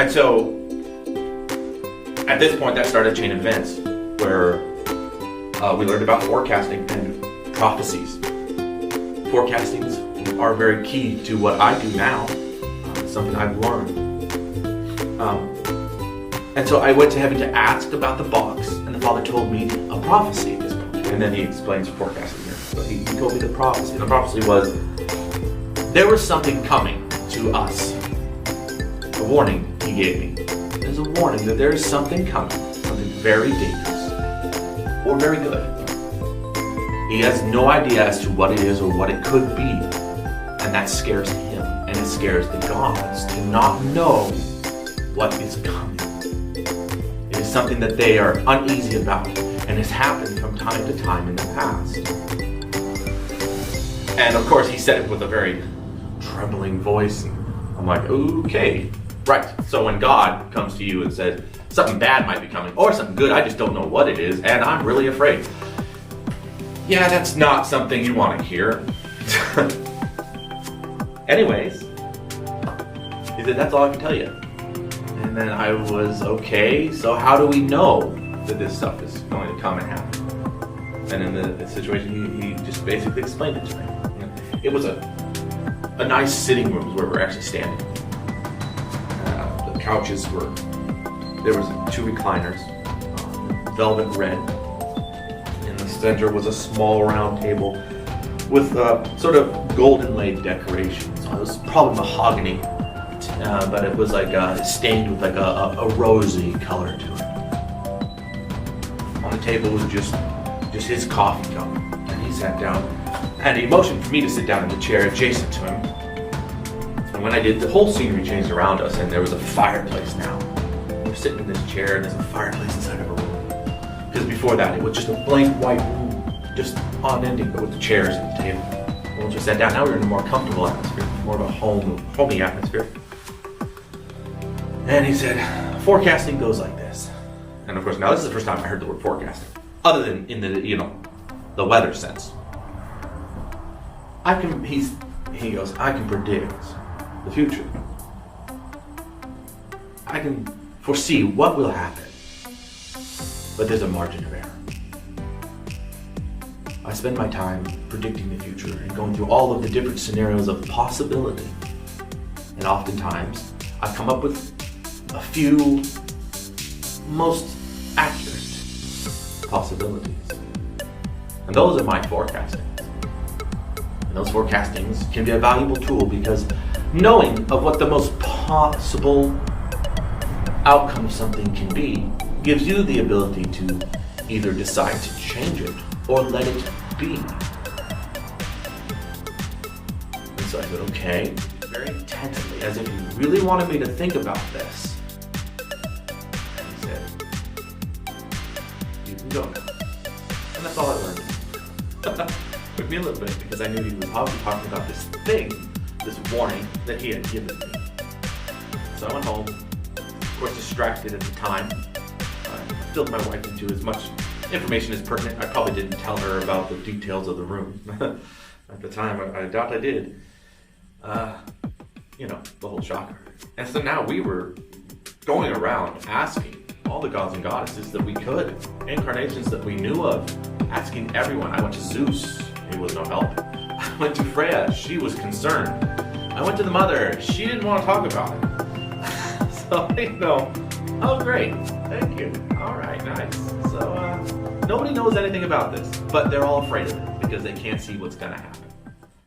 And so, at this point, that started a chain of events where we learned about forecasting and prophecies. Forecastings are very key to what I do now. It's something I've learned. And so I went to heaven to ask about the box, and the Father told me a prophecy at this point. And then he explains forecasting here. So he told me the prophecy. The prophecy was, there was something coming to us. A warning he gave me. There's a warning that there is something coming, something very dangerous, or very good. He has no idea as to what it is or what it could be. And that scares him, and it scares the gods to not know what is coming. It is something that they are uneasy about, and has happened from time to time in the past. And of course, he said it with a very trembling voice. And I'm like, okay, right. So when God comes to you and says, something bad might be coming, or something good, I just don't know what it is, and I'm really afraid. Yeah, that's not something you want to hear. Anyways, he said, that's all I can tell you. And then I was, okay, so how do we know that this stuff is going to come and happen? And in the situation, he just basically explained it to me. It was a nice sitting room where we're actually standing. The couches were, there was 2 recliners, velvet red. In the center was a small round table with sort of golden inlaid decorations. It was probably mahogany, but it was like stained with like a rosy color to it. On the table was just his coffee cup, and he sat down, and he motioned for me to sit down in the chair adjacent to him. And when I did, the whole scenery changed around us, and there was a fireplace now. We're sitting in this chair, and there's a fireplace inside of a room. Because before that, it was just a blank white room. Just unending, but with the chairs and the table. Once we sat down, now we were in a more comfortable atmosphere, more of a homey atmosphere. And he said, forecasting goes like this. And of course, now this is the first time I heard the word forecasting, other than in the weather sense. He goes, I can predict the future. I can foresee what will happen, but there's a margin of error. I spend my time predicting the future and going through all of the different scenarios of possibility. And oftentimes, I come up with a few most accurate possibilities. And those are my forecastings. And those forecastings can be a valuable tool because knowing of what the most possible outcome of something can be gives you the ability to either decide to change it or let it be. And so I said, okay, very intently, as if he really wanted me to think about this. And he said, you can go now. And that's all I learned. Took me a little bit because I knew he was obviously talking about this thing, this warning that he had given me. So I went home, of course distracted at the time. I filled my wife into as much information as pertinent. I probably didn't tell her about the details of the room. At the time, I doubt I did. The whole shocker. And so now we were going around asking all the gods and goddesses that we could, incarnations that we knew of, asking everyone. I went to Zeus, he was no help. I went to Freya, she was concerned. I went to the mother, she didn't want to talk about it. So, oh great, thank you. All right, nice. So, nobody knows anything about this, but they're all afraid of it because they can't see what's going to happen.